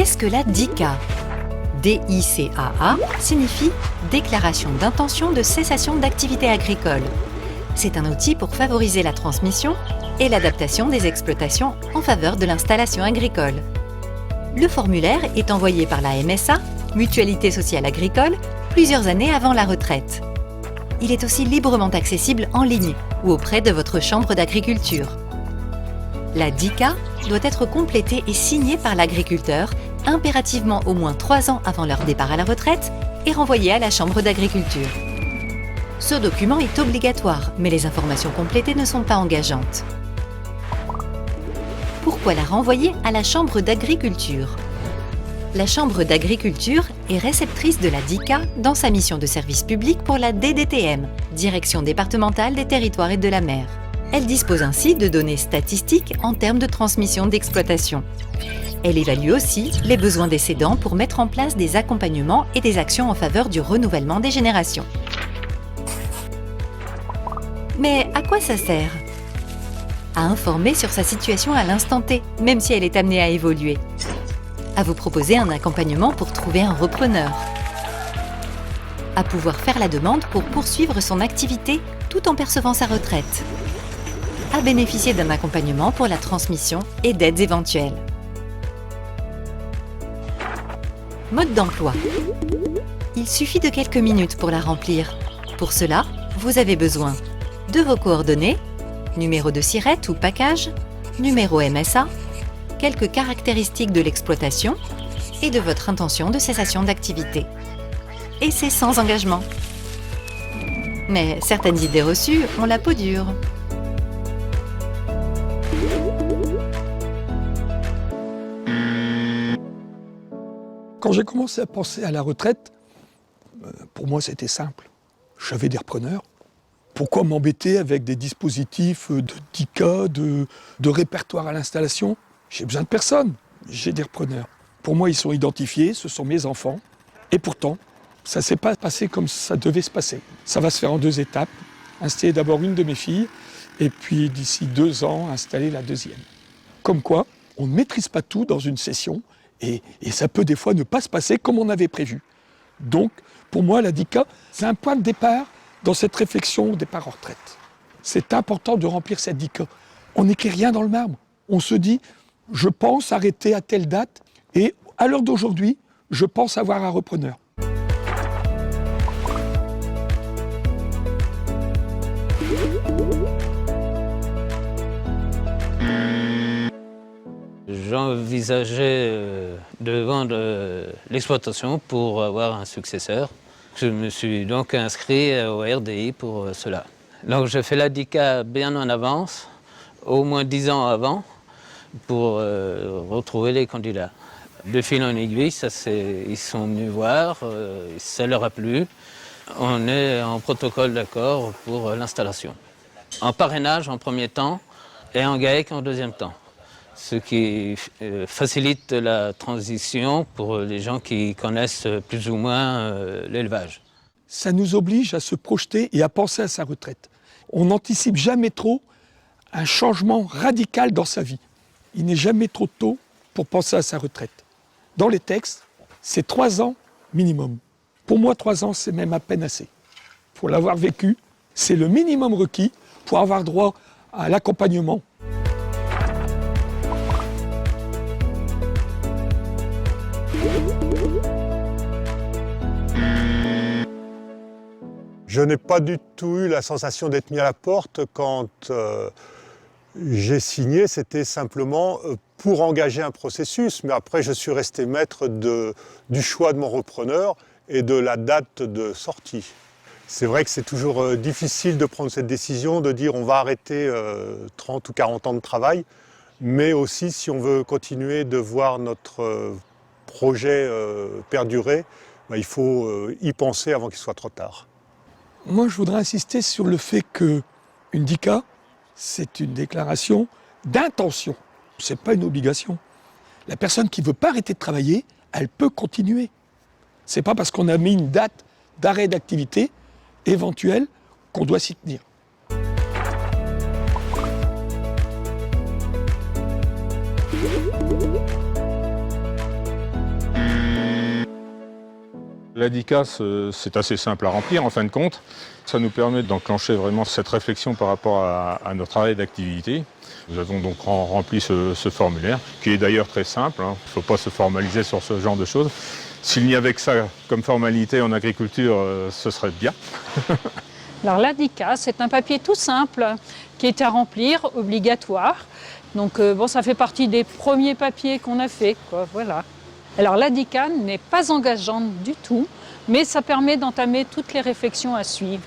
Qu'est-ce que la DICA ? DICAA signifie Déclaration d'intention de cessation d'activité agricole. C'est un outil pour favoriser la transmission et l'adaptation des exploitations en faveur de l'installation agricole. Le formulaire est envoyé par la MSA, Mutualité sociale agricole, plusieurs années avant la retraite. Il est aussi librement accessible en ligne ou auprès de votre chambre d'agriculture. La DICA doit être complétée et signée par l'agriculteur impérativement au moins 3 ans avant leur départ à la retraite et renvoyée à la chambre d'agriculture. Ce document est obligatoire, mais les informations complétées ne sont pas engageantes. Pourquoi la renvoyer à la chambre d'agriculture ? La chambre d'agriculture est réceptrice de la DICA dans sa mission de service public pour la DDTM, Direction départementale des territoires et de la mer. Elle dispose ainsi de données statistiques en termes de transmission d'exploitation. Elle évalue aussi les besoins des cédants pour mettre en place des accompagnements et des actions en faveur du renouvellement des générations. Mais à quoi ça sert ? À informer sur sa situation à l'instant T, même si elle est amenée à évoluer. À vous proposer un accompagnement pour trouver un repreneur. À pouvoir faire la demande pour poursuivre son activité tout en percevant sa retraite. À bénéficier d'un accompagnement pour la transmission et d'aides éventuelles. Mode d'emploi. Il suffit de quelques minutes pour la remplir. Pour cela, vous avez besoin de vos coordonnées, numéro de SIRET ou package, numéro MSA, quelques caractéristiques de l'exploitation et de votre intention de cessation d'activité. Et c'est sans engagement. Mais certaines idées reçues ont la peau dure. Quand j'ai commencé à penser à la retraite, pour moi c'était simple. J'avais des repreneurs. Pourquoi m'embêter avec des dispositifs de DICA, de répertoire à l'installation ? J'ai besoin de personne, j'ai des repreneurs. Pour moi, ils sont identifiés, ce sont mes enfants. Et pourtant, ça ne s'est pas passé comme ça devait se passer. Ça va se faire en 2 étapes. Installer d'abord une de mes filles, et puis d'ici 2 ans, installer la deuxième. Comme quoi, on ne maîtrise pas tout dans une session, et ça peut des fois ne pas se passer comme on avait prévu. Donc, pour moi, la DICA, c'est un point de départ dans cette réflexion au départ en retraite. C'est important de remplir cette DICA. On n'écrit rien dans le marbre. On se dit, je pense arrêter à telle date, et à l'heure d'aujourd'hui, je pense avoir un repreneur. J'envisageais de vendre l'exploitation pour avoir un successeur. Je me suis donc inscrit au RDI pour cela. Donc je fais la DICA bien en avance, au moins 10 ans avant, pour retrouver les candidats. De fil en aiguille, ils sont venus voir, ça leur a plu. On est en protocole d'accord pour l'installation. En parrainage en premier temps et en GAEC en deuxième temps. Ce qui facilite la transition pour les gens qui connaissent plus ou moins l'élevage. Ça nous oblige à se projeter et à penser à sa retraite. On n'anticipe jamais trop un changement radical dans sa vie. Il n'est jamais trop tôt pour penser à sa retraite. Dans les textes, c'est 3 ans minimum. Pour moi, 3 ans, c'est même à peine assez. Pour l'avoir vécu, c'est le minimum requis pour avoir droit à l'accompagnement. Je n'ai pas du tout eu la sensation d'être mis à la porte quand j'ai signé. C'était simplement pour engager un processus. Mais après, je suis resté maître du choix de mon repreneur et de la date de sortie. C'est vrai que c'est toujours difficile de prendre cette décision, de dire on va arrêter 30 ou 40 ans de travail. Mais aussi, si on veut continuer de voir notre projet perdurer, il faut y penser avant qu'il soit trop tard. Moi, je voudrais insister sur le fait qu'une DICA, c'est une déclaration d'intention. Ce n'est pas une obligation. La personne qui ne veut pas arrêter de travailler, elle peut continuer. Ce n'est pas parce qu'on a mis une date d'arrêt d'activité éventuelle qu'on doit s'y tenir. L'ADICA, c'est assez simple à remplir en fin de compte. Ça nous permet d'enclencher vraiment cette réflexion par rapport à notre travail d'activité. Nous avons donc rempli ce formulaire, qui est d'ailleurs très simple. Il ne faut pas se formaliser sur ce genre de choses. S'il n'y avait que ça comme formalité en agriculture, ce serait bien. Alors l'ADICA, c'est un papier tout simple qui est à remplir, obligatoire. Donc ça fait partie des premiers papiers qu'on a fait, quoi, voilà. Alors l'ADICA n'est pas engageante du tout, mais ça permet d'entamer toutes les réflexions à suivre.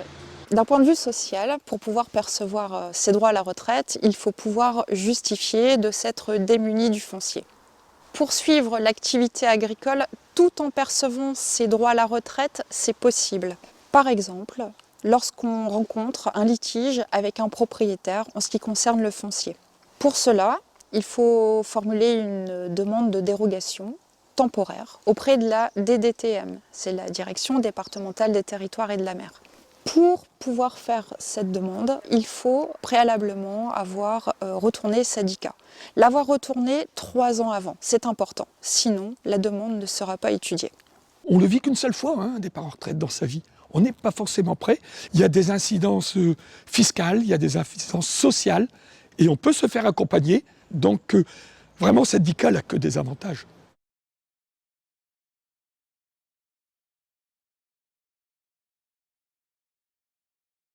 D'un point de vue social, pour pouvoir percevoir ses droits à la retraite, il faut pouvoir justifier de s'être démuni du foncier. Poursuivre l'activité agricole tout en percevant ses droits à la retraite, c'est possible. Par exemple, lorsqu'on rencontre un litige avec un propriétaire en ce qui concerne le foncier. Pour cela, il faut formuler une demande de dérogation temporaire auprès de la DDTM, c'est la Direction départementale des territoires et de la mer. Pour pouvoir faire cette demande, il faut préalablement avoir retourné SADICA. L'avoir retourné 3 ans avant, c'est important. Sinon, la demande ne sera pas étudiée. On ne vit qu'une seule fois, un départ en retraite dans sa vie. On n'est pas forcément prêt. Il y a des incidences fiscales, il y a des incidences sociales, et on peut se faire accompagner. Donc, vraiment, SADICA n'a que des avantages.